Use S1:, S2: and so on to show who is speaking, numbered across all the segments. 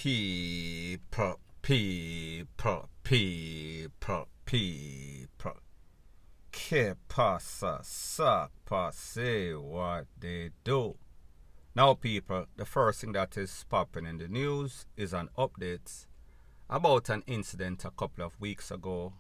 S1: People. Que pasa, sapa, say what they do. Now, people, the first thing that is popping in the news is an update about an incident a couple of weeks ago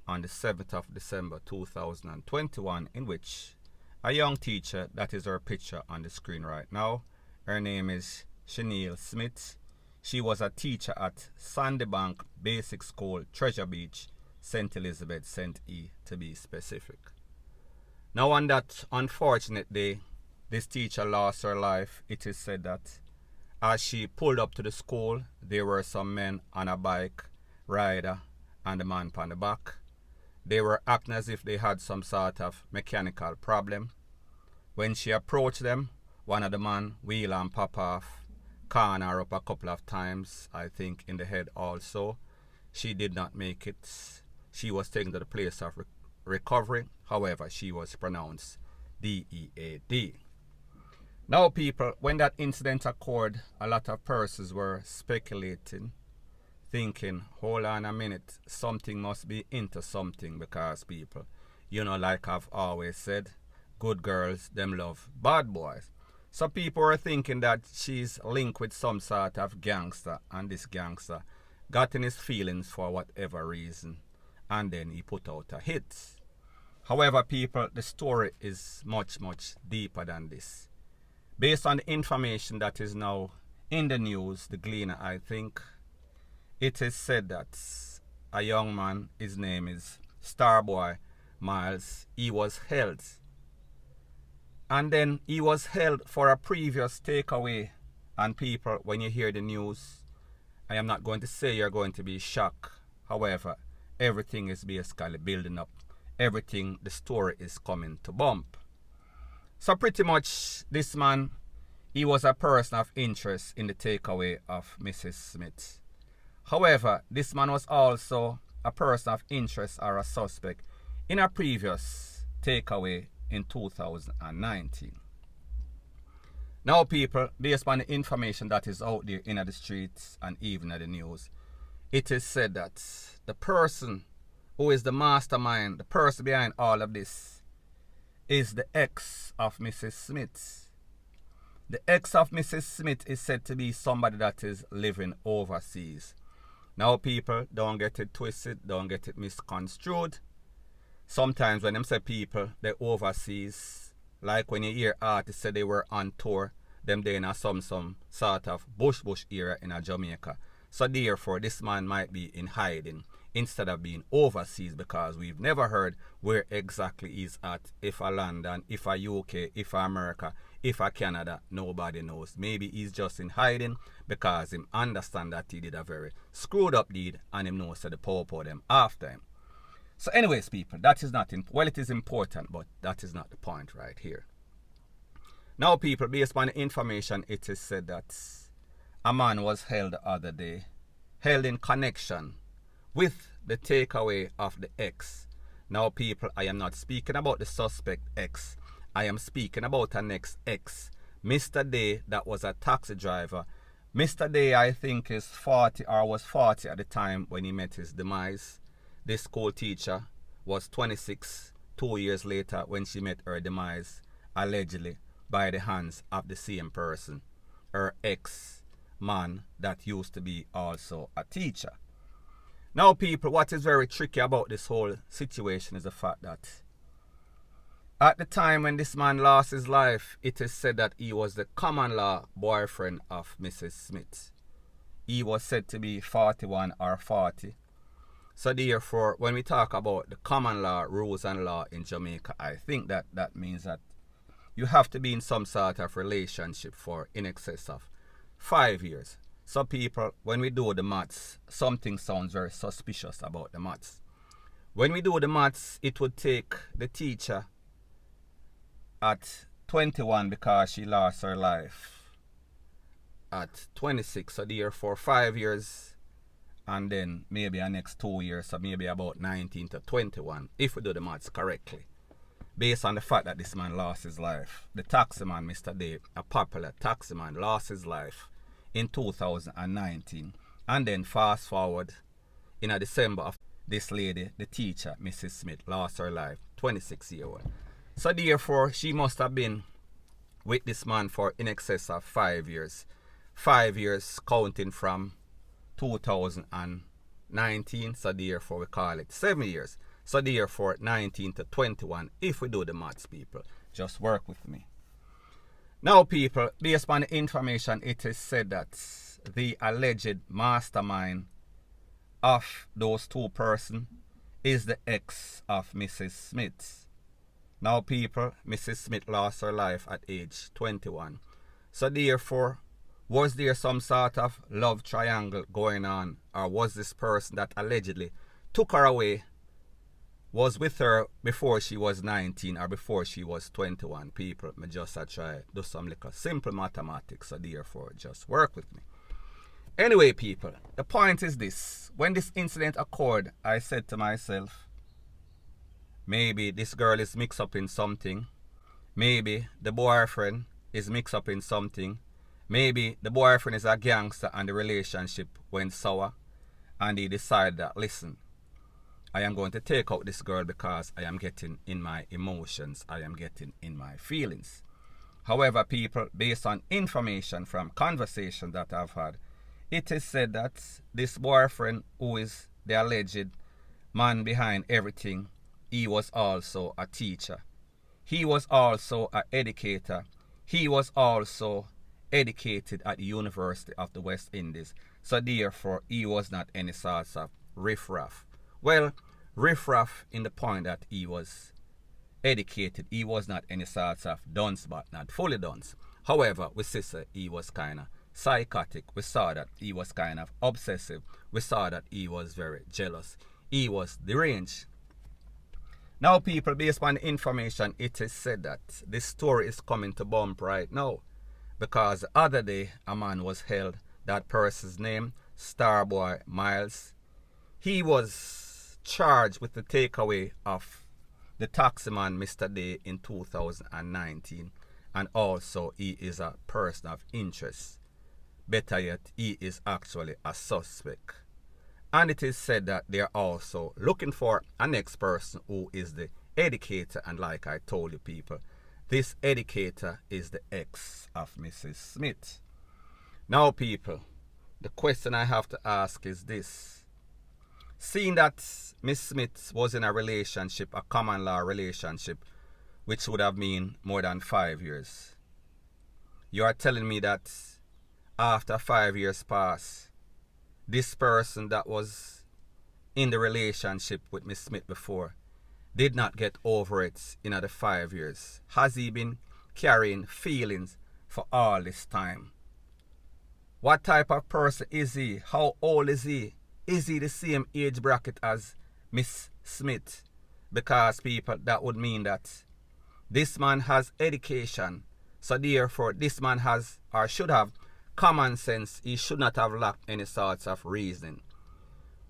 S1: on the 7th of December 2021 in which a young teacher, that is her picture on the screen right now, her name is Chanel Smith. She was a teacher at Sandybank Basic School, Treasure Beach, St. Elizabeth, St. E to be specific. Now on that unfortunate day, this teacher lost her life. It is said that as she pulled up to the school, there were some men on a bike, rider, and the man on the back. They were acting as if they had some sort of mechanical problem. When she approached them, one of the men wheel and pop off, corner her up a couple of times, I think in the head also. She did not make it. She was taken to the place of recovery. However, she was pronounced DEAD. Now, people, when that incident occurred, a lot of persons were speculating, thinking, hold on a minute, something must be into something, because people, like I've always said, good girls, them love bad boys. So people were thinking that she's linked with some sort of gangster, and this gangster got in his feelings for whatever reason, and then he put out a hit. However, people, the story is much, much deeper than this. Based on the information that is now in the news, the Gleaner, I think, it is said that a young man, his name is Starboy Miles, he was held. And then he was held for a previous takeaway. And people, when you hear the news, I am not going to say you're going to be shocked. However, everything is basically building up. Everything, the story is coming to bump. So pretty much, this man, he was a person of interest in the takeaway of Mrs. Smith. However, this man was also a person of interest or a suspect in a previous takeaway in 2019. Now, people, based on the information that is out there in the streets and even at the news, it is said that the person who is the mastermind, the person behind all of this, is the ex of Mrs. Smith. The ex of Mrs. Smith is said to be somebody that is living overseas. Now, people, don't get it twisted, don't get it misconstrued. Sometimes when them say people, they overseas, like when you hear artists say they were on tour, them they in some sort of bush area in a Jamaica. So therefore, this man might be in hiding instead of being overseas, because we've never heard where exactly he's at. If a London, if a UK, if a America, if a Canada, nobody knows. Maybe he's just in hiding because him understand that he did a very screwed up deed, and him knows that the popo them after him. So anyways, people, that is not, well, it is important, but that is not the point right here. Now, people, based on the information, it is said that a man was held the other day, held in connection with the takeaway of the ex. Now, people, I am not speaking about the suspect ex. I am speaking about an ex, Mr. Day, that was a taxi driver. Mr. Day, I think, is 40 or was 40 at the time when he met his demise. This school teacher was 26 2 years later when she met her demise, allegedly by the hands of the same person, her ex-man that used to be also a teacher. Now, people, what is very tricky about this whole situation is the fact that at the time when this man lost his life, it is said that he was the common law boyfriend of Mrs. Smith. He was said to be 41 or 40. So therefore, when we talk about the common law, rules and law in Jamaica, I think that means that you have to be in some sort of relationship for in excess of 5 years. So people, when we do the maths, something sounds very suspicious about the maths. When we do the maths, it would take the teacher at 21, because she lost her life at 26. So therefore, 5 years, and then maybe the next 2 years, so maybe about 19 to 21, if we do the maths correctly. Based on the fact that this man lost his life, the taximan, Mr. Dave, a popular taximan, lost his life in 2019. And then fast forward, in a December of this lady, the teacher, Mrs. Smith, lost her life, 26-year-old. So therefore, she must have been with this man for in excess of 5 years. 5 years counting from 2019, so therefore we call it 7 years. So therefore 19 to 21, if we do the maths, people. Just work with me. Now people, based on the information, it is said that the alleged mastermind of those two persons is the ex of Mrs. Smith. Now people, Mrs. Smith lost her life at age 21. So therefore, was there some sort of love triangle going on, or was this person that allegedly took her away was with her before she was 19 or before she was 21? People, me just try do some little simple mathematics, so therefore just work with me. Anyway people, the point is this. When this incident occurred, I said to myself, maybe this girl is mixed up in something. Maybe the boyfriend is mixed up in something. Maybe the boyfriend is a gangster and the relationship went sour. And he decided that, listen, I am going to take out this girl because I am getting in my emotions. I am getting in my feelings. However, people, based on information from conversations that I've had, it is said that this boyfriend, who is the alleged man behind everything, he was also a teacher. He was also an educator. He was also educated at the University of the West Indies. So therefore, he was not any sort of riffraff. Well, riffraff in the point that he was educated. He was not any sort of dunce, but not fully dunce. However, we see he was kind of psychotic. We saw that he was kind of obsessive. We saw that he was very jealous. He was deranged. Now people, based on the information, it is said that this story is coming to bump right now, because the other day a man was held. That person's name, Starboy Miles. He was charged with the takeaway of the taximan Mr. Day in 2019, and also he is a person of interest. Better yet, he is actually a suspect. And it is said that they are also looking for a next person who is the educator. And like I told you people, this educator is the ex of Mrs. Smith. Now people, the question I have to ask is this. Seeing that Miss Smith was in a relationship, a common law relationship, which would have been more than 5 years, you are telling me that after 5 years pass, this person that was in the relationship with Miss Smith before did not get over it in the 5 years. Has he been carrying feelings for all this time? What type of person is he? How old is he? Is he the same age bracket as Miss Smith? Because people, that would mean that this man has education. So therefore, this man has or should have common sense. He should not have lacked any sorts of reasoning.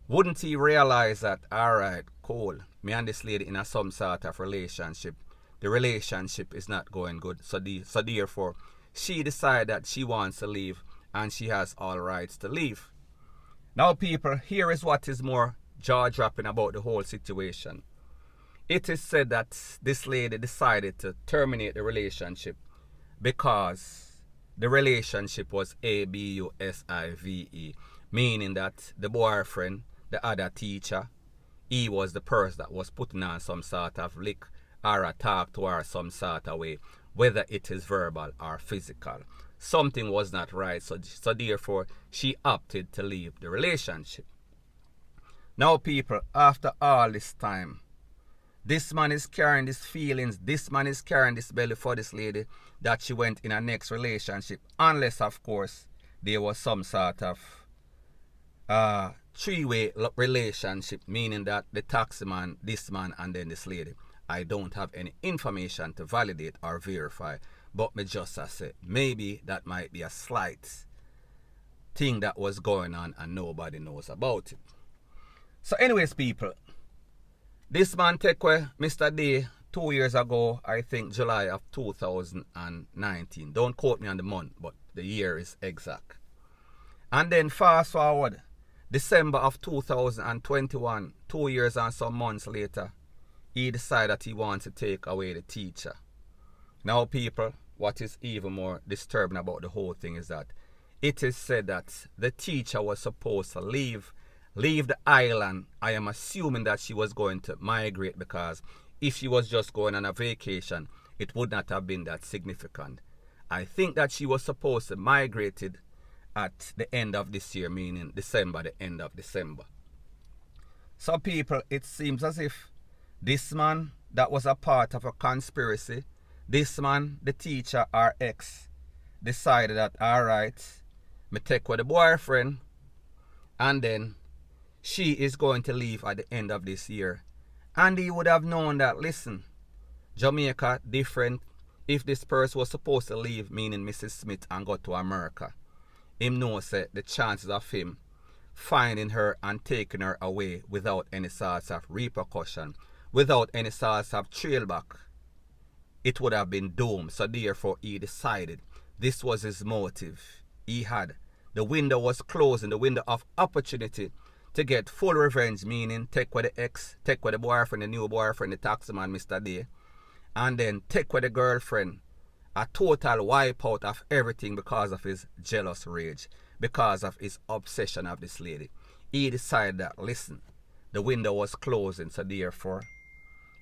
S1: Wouldn't he realize that, alright, cool, me and this lady in a some sort of relationship. The relationship is not going good. So therefore, she decided that she wants to leave, and she has all rights to leave. Now people, here is what is more jaw-dropping about the whole situation. It is said that this lady decided to terminate the relationship because the relationship was abusive, meaning that the boyfriend, the other teacher, he was the person that was putting on some sort of lick or a talk to her some sort of way, whether it is verbal or physical. Something was not right, so therefore she opted to leave the relationship. Now people, after all this time, this man is carrying these feelings, this man is carrying this belly for this lady that she went in her next relationship, unless of course there was some sort of three-way relationship, meaning that the taxi man, this man, and then this lady. I don't have any information to validate or verify, but me just say maybe that might be a slight thing that was going on and nobody knows about it. So anyways people, this man take away Mr. Day 2 years ago, I think July of 2019. Don't quote me on the month, but the year is exact. And then fast forward, December of 2021, 2 years and some months later, he decided that he wants to take away the teacher. Now people, what is even more disturbing about the whole thing is that it is said that the teacher was supposed to leave the island. I am assuming that she was going to migrate, because if she was just going on a vacation, it would not have been that significant. I think that she was supposed to migrate at the end of this year, meaning December, the end of December. So people, it seems as if this man that was a part of a conspiracy, this man, the teacher, our ex, decided that, alright, me take with the boyfriend, and then she is going to leave at the end of this year. And he would have known that, listen, Jamaica different. If this person was supposed to leave, meaning Mrs. Smith, and go to America, him knows that the chances of him finding her and taking her away without any sorts of repercussion, without any sorts of trailback, it would have been doomed. So therefore he decided this was his motive. He had, the window was closing, the window of opportunity to get full revenge, meaning take with the ex, take with the boyfriend, the new boyfriend, the taximan, Mr. Day, and then take with the girlfriend. A total wipeout of everything because of his jealous rage, because of his obsession of this lady. He decided that, listen, the window was closing, so therefore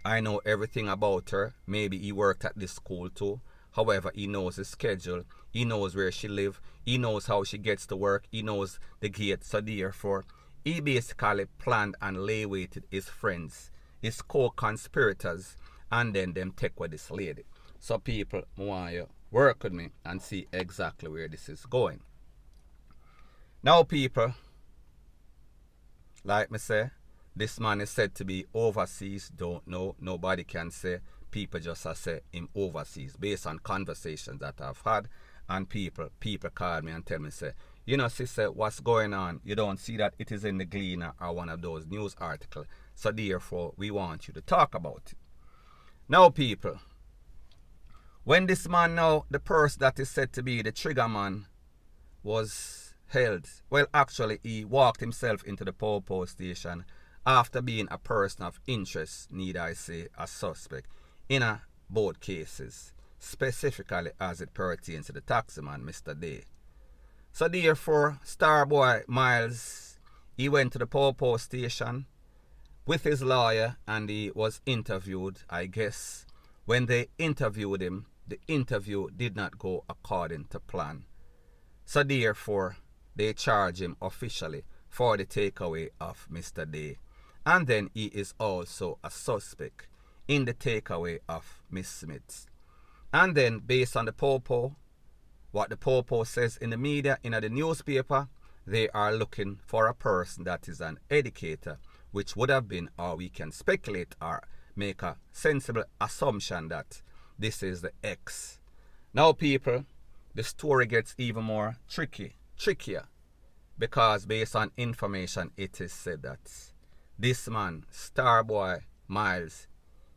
S1: I know everything about her. Maybe he worked at this school too. However, he knows his schedule, he knows where she lives, he knows how she gets to work, he knows the gate. So therefore, he basically planned and lay-waited his friends, his co-conspirators, and then them take with this lady. So people, I want you work with me and see exactly where this is going. Now people, like me say, this man is said to be overseas. Don't know, nobody can say. People just say him overseas based on conversations that I've had. And people call me and tell me, say, you know, sister, what's going on? You don't see that it is in the Gleaner or one of those news articles. So therefore, we want you to talk about it. Now people, when this man now, the person that is said to be the trigger man, was held, well actually he walked himself into the Popo station after being a person of interest, need I say, a suspect, in both cases, specifically as it pertains to the taximan, Mr. Day. So therefore, Starboy Miles, he went to the Popo station with his lawyer and he was interviewed. I guess when they interviewed him, the interview did not go according to plan. So therefore, they charge him officially for the takeaway of Mr. Day. And then he is also a suspect in the takeaway of Miss Smith. And then based on the Popo, what the Popo says in the media, in the newspaper, they are looking for a person that is an educator, which would have been, or we can speculate or make a sensible assumption that this is the ex. Now people, the story gets even more trickier, because based on information it is said that this man, Starboy Miles,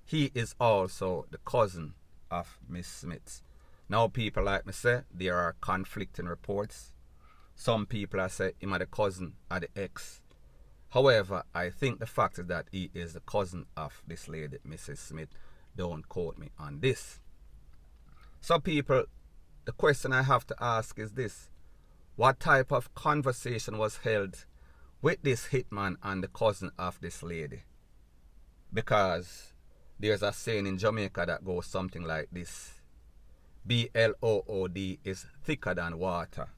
S1: he is also the cousin of Miss Smith. Now people, like me say, there are conflicting reports. Some people are saying him are the cousin of the ex. However, I think the fact is that he is the cousin of this lady, Mrs. Smith. Don't quote me on this. So people, the question I have to ask is this. What type of conversation was held with this hitman and the cousin of this lady? Because there's a saying in Jamaica that goes something like this. BLOOD is thicker than water.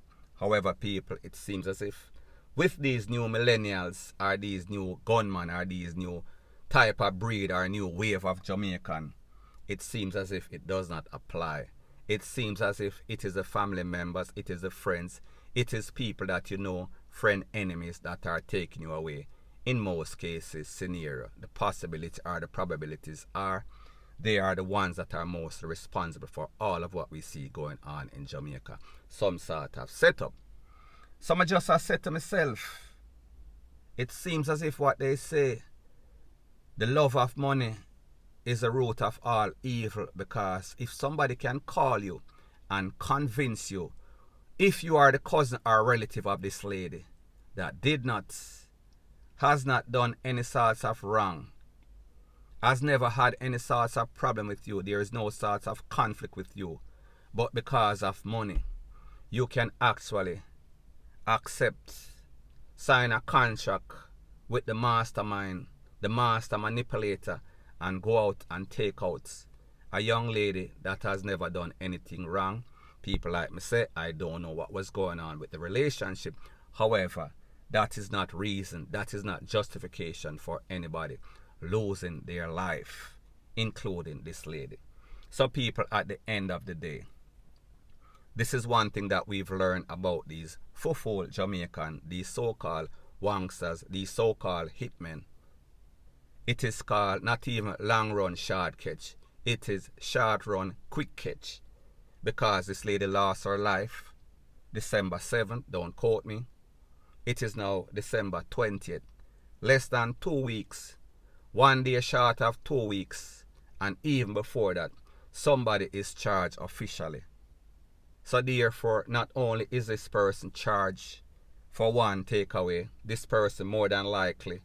S1: However, people, it seems as if with these new millennials or these new gunmen or these new type of breed or new wave of Jamaican, it seems as if it does not apply. It seems as if it is the family members, it is the friends, it is people that you know, friend enemies that are taking you away. In most cases, scenario, the possibility or the probabilities are they are the ones that are most responsible for all of what we see going on in Jamaica. Some sort of setup. So I just said to myself, it seems as if what they say, the love of money is the root of all evil, because if somebody can call you and convince you If you are the cousin or relative of this lady that has not done any sorts of wrong, has never had any sorts of problem with you, there is no sorts of conflict with you, but because of money, you can actually accept, sign a contract with the mastermind, the master manipulator, and go out and take out a young lady that has never done anything wrong. People like me say, I don't know what was going on with the relationship. However, that is not reason, that is not justification for anybody losing their life, including this lady. So people, at the end of the day, this is one thing that we've learned about these full Jamaican, these so-called wanksters, these so-called hitmen. It is called not even long run short catch. It is short run quick catch. Because this lady lost her life December 7th, don't quote me. It is now December 20th. Less than 2 weeks. 1 day short of 2 weeks. And even before that, somebody is charged officially. So therefore, not only is this person charged for one takeaway, this person more than likely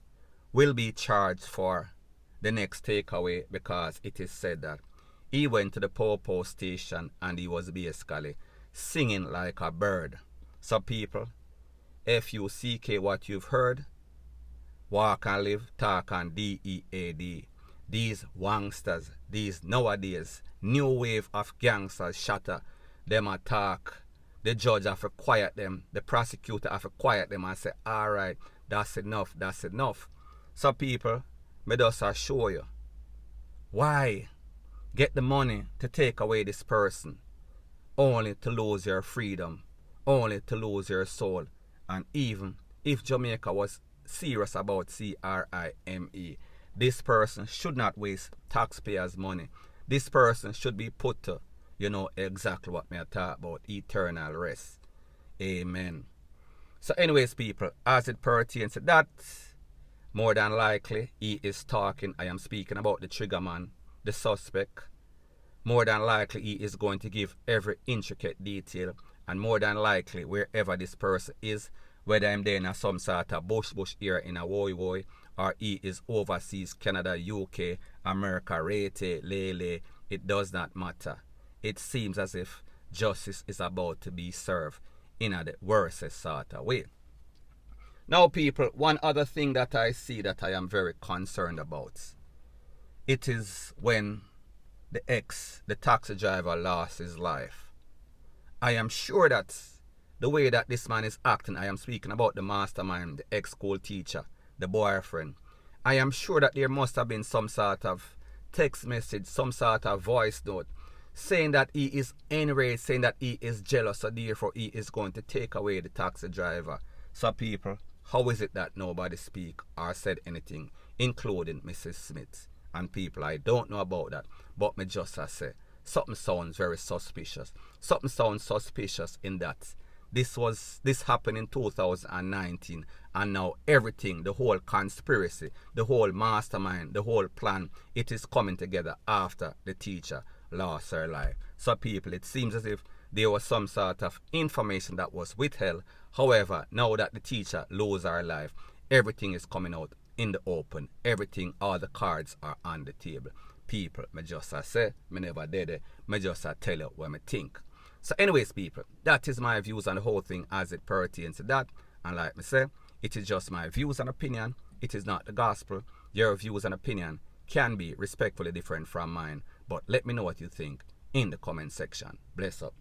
S1: will be charged for the next takeaway, because it is said that he went to the Popo station and he was basically singing like a bird. So people, FUCK what you've heard, walk and live, talk and DEAD. These wanksters, these nowadays new wave of gangsters shatter, them attack. The judge have to quiet them, the prosecutor have to quiet them and say, alright, that's enough, that's enough. So people, me just assure you, why get the money to take away this person, only to lose your freedom, only to lose your soul? And even if Jamaica was serious about CRIME, this person should not waste taxpayers' money. This person should be put to, exactly what me I talk about, eternal rest. Amen. So anyways, people, as it pertains to that, more than likely, he is talking, I am speaking about the trigger man, the suspect. More than likely, he is going to give every intricate detail, and more than likely, wherever this person is, whether I'm there in some sort of bush area in a woy, or he is overseas, Canada, UK, America, Rete, Lele, it does not matter. It seems as if justice is about to be served in a the worst sort of way. Now people, one other thing that I see that I am very concerned about, it is when the taxi driver lost his life. I am sure that the way that this man is acting, I am speaking about the mastermind, the ex-school teacher, the boyfriend. I am sure that there must have been some sort of text message, some sort of voice note, saying that he is enraged, saying that he is jealous, so therefore he is going to take away the taxi driver. So people, how is it that nobody speak or said anything, including Mrs. Smith? And people, I don't know about that, but me just say, something sounds very suspicious. Something sounds suspicious in that this happened in 2019, and now everything, the whole conspiracy, the whole mastermind, the whole plan, it is coming together after the teacher lost her life. So people, it seems as if there was some sort of information that was withheld. However, now that the teacher lost her life, everything is coming out in the open. Everything, all the cards are on the table. People, me just say, me never did it. Me just tell you what me think. So anyways, people, that is my views on the whole thing as it pertains to that. And like me say, it is just my views and opinion. It is not the gospel. Your views and opinion can be respectfully different from mine. But let me know what you think in the comment section. Bless up.